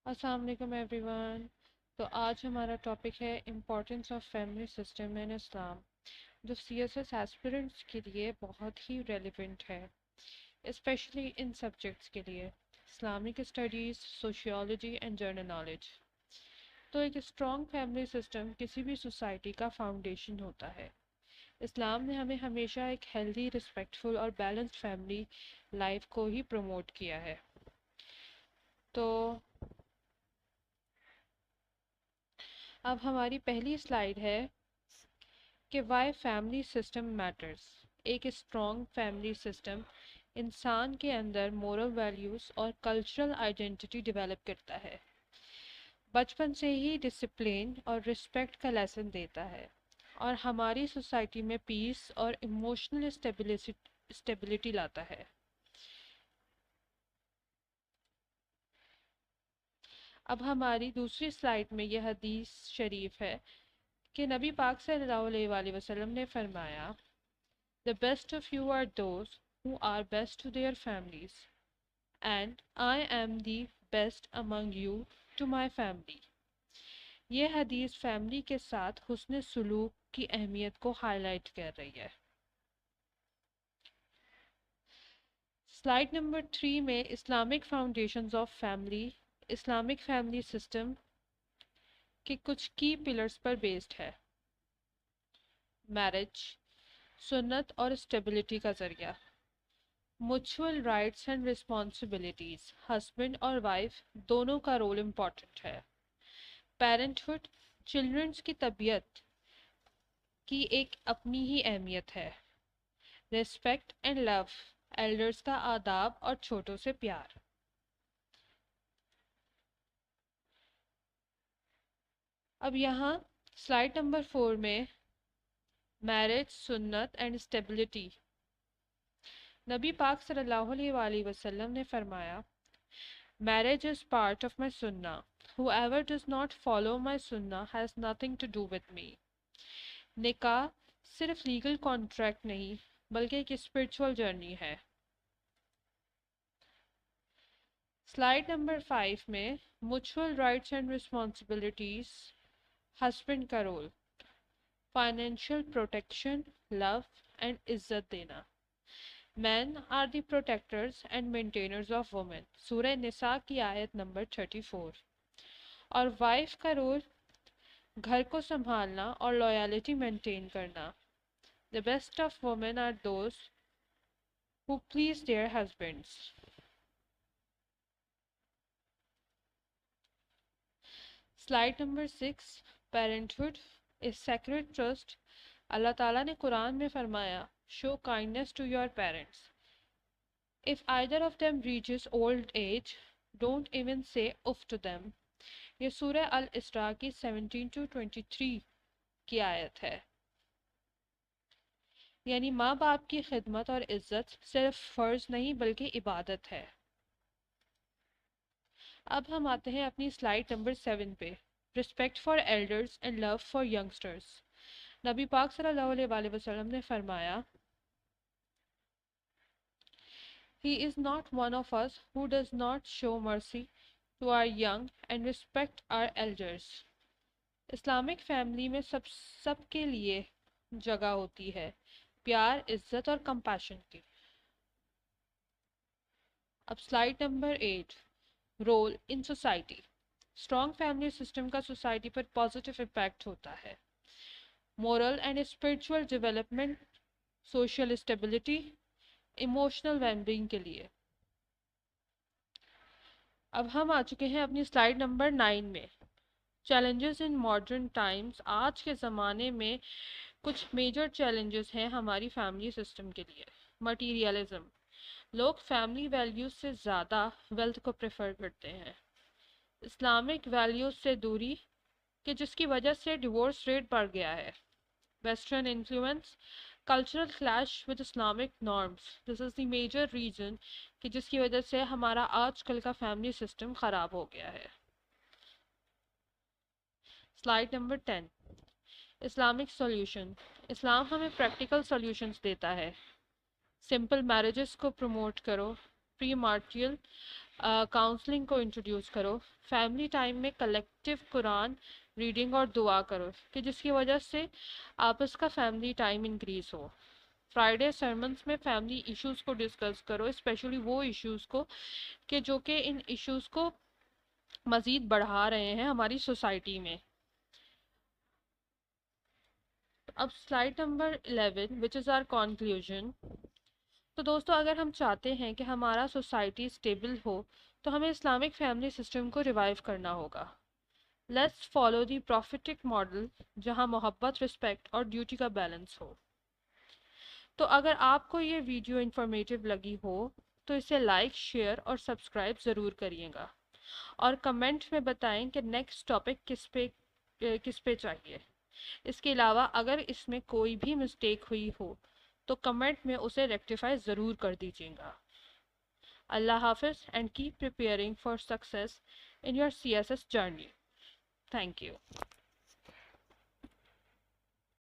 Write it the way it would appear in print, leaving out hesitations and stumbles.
السلام علیکم every one. تو آج ہمارا ٹاپک ہے امپورٹنس آف فیملی سسٹم ان اسلام، جو سی ایس ایس ایسپیرنٹس کے لیے بہت ہی ریلیونٹ ہے، اسپیشلی ان سبجیکٹس کے لیے Islamic studies, sociology and general knowledge. تو ایک اسٹرانگ فیملی سسٹم کسی بھی سوسائٹی کا فاؤنڈیشن ہوتا ہے۔ اسلام نے ہمیں ہمیشہ ایک ہیلدی، رسپیکٹفل اور بیلنسڈ فیملی لائف کو ہی پروموٹ کیا ہے۔ تو اب ہماری پہلی سلائیڈ ہے کہ وائی فیملی سسٹم میٹرز۔ ایک اسٹرانگ فیملی سسٹم انسان کے اندر مورل ویلیوز اور کلچرل آئیڈینٹی ڈیولپ کرتا ہے، بچپن سے ہی ڈسپلن اور رسپیکٹ کا لیسن دیتا ہے، اور ہماری سوسائٹی میں پیس اور ایموشنل اسٹیبلٹی لاتا ہے۔ اب ہماری دوسری سلائیڈ میں یہ حدیث شریف ہے کہ نبی پاک صلی اللہ علیہ وآلہ وسلم نے فرمایا، The best of you are those who are best to their families, and I am the best among you to my family۔ یہ حدیث فیملی کے ساتھ حسن سلوک کی اہمیت کو ہائی لائٹ کر رہی ہے۔ سلائیڈ نمبر 3 میں Islamic foundations of family, Islamic family system کے کچھ کی پلرز پر بیسڈ ہے۔ میرج، سنت اور اسٹیبلٹی کا ذریعہ، mutual rights and responsibilities, husband اور وائف دونوں کا رول امپورٹنٹ ہے۔ پیرنٹہڈ، چلڈرنس کی تربیت کی ایک اپنی ہی اہمیت ہے۔ ریسپیکٹ اینڈ لو، ایلڈرز کا آداب اور چھوٹوں سے پیار۔ اب یہاں سلائیڈ نمبر 4 میں میرج، سنت اینڈ اسٹیبلٹی، نبی پاک صلی اللہ علیہ وآلہ وسلم نے فرمایا، Marriage is part of my sunnah. Whoever does not follow my sunnah has nothing to do with me۔ نکاح صرف لیگل کانٹریکٹ نہیں بلکہ ایک اسپرچول جرنی ہے۔ سلائیڈ نمبر 5 میں mutual rights and responsibilities, husband کا role, financial protection, love and عزت دینا۔ Men are the protectors and maintainers of women، سورہ نساء کی آیت نمبر 34۔ اور وائف کا رول گھر کو سنبھالنا اور لویالٹی مینٹین کرنا۔ The best of women are those who please their husbands۔ Slide number 6، parenthood is sacred trust. Allah تعالیٰ نے قرآن میں فرمایا، Show kindness to your parents۔ If either of them reaches old age, don't even say uff to them۔ یہ سورہ الاسراء کی 17-23 کی آیت ہے۔ یعنی ماں باپ کی خدمت اور عزت صرف فرض نہیں بلکہ عبادت ہے۔ اب ہم آتے ہیں اپنی سلائیڈ نمبر 7 پہ، respect for elders and love for youngsters. نبی پاک صلی اللہ علیہ وآلہ وسلم نے فرمایا، He is not one of us who does not show mercy to our young and respect our elders۔ Islamic family میں سب کے لیے جگہ ہوتی ہے، پیار، عزت اور کمپیشن کی۔ اب slide number 8، role in society. Strong family system کا سوسائٹی پر پازیٹیو امپیکٹ ہوتا ہے۔ Moral and spiritual development, social stability, emotional wellbeing کے لیے۔ اب ہم آ چکے ہیں اپنی سلائیڈ نمبر 9 میں، چیلنجز ان ماڈرن ٹائمز۔ آج کے زمانے میں کچھ میجر چیلنجز ہیں ہماری فیملی سسٹم کے لیے۔ مٹیریلزم، لوگ فیملی ویلیوز سے زیادہ ویلتھ کو پریفر کرتے ہیں۔ اسلامک ویلیوز سے دوری، کہ جس کی وجہ سے ڈیورس ریٹ بڑھ گیا ہے۔ Western influence, cultural clash with Islamic norms, this is the major reason کہ جس کی وجہ سے ہمارا آج کل کا فیملی سسٹم خراب ہو گیا ہے۔ Slide number 10، Islamic solution. Islam ہمیں پریکٹیکل سولوشنز دیتا ہے۔ سمپل میرجز کو پروموٹ کرو، پری مارٹیل کاؤنسلنگ کو انٹروڈیوس کرو. فیملی ٹائم میں کلیکٹیو قرآن ریڈنگ اور دعا کرو کہ جس کی وجہ سے آپس کا فیملی ٹائم انکریز ہو. فرائیڈے سرمنس میں فیملی ایشوز کو ڈسکس کرو، اسپیشلی وہ ایشوز کو کہ جو کہ ان ایشوز کو مزید بڑھا رہے ہیں ہماری سوسائٹی میں. اب slide number 11 which is our conclusion. تو دوستو اگر ہم چاہتے ہیں کہ ہمارا سوسائٹی اسٹیبل ہو تو ہمیں اسلامک فیملی سسٹم کو ریوائیو کرنا ہوگا. Let's follow the prophetic model جہاں محبت، رسپیکٹ اور ڈیوٹی کا بیلنس ہو. تو اگر آپ کو یہ ویڈیو انفارمیٹیو لگی ہو تو اسے لائک، شیئر اور سبسکرائب ضرور کریے گا، اور کمنٹ میں بتائیں کہ نیکسٹ ٹاپک کس پہ چاہیے. اس کے علاوہ اگر اس میں کوئی بھی مسٹیک ہوئی ہو تو کمنٹ میں اسے ریکٹیفائی ضرور کر دیجیے گا. اللہ حافظ and keep preparing for success in your CSS journey. Thank you.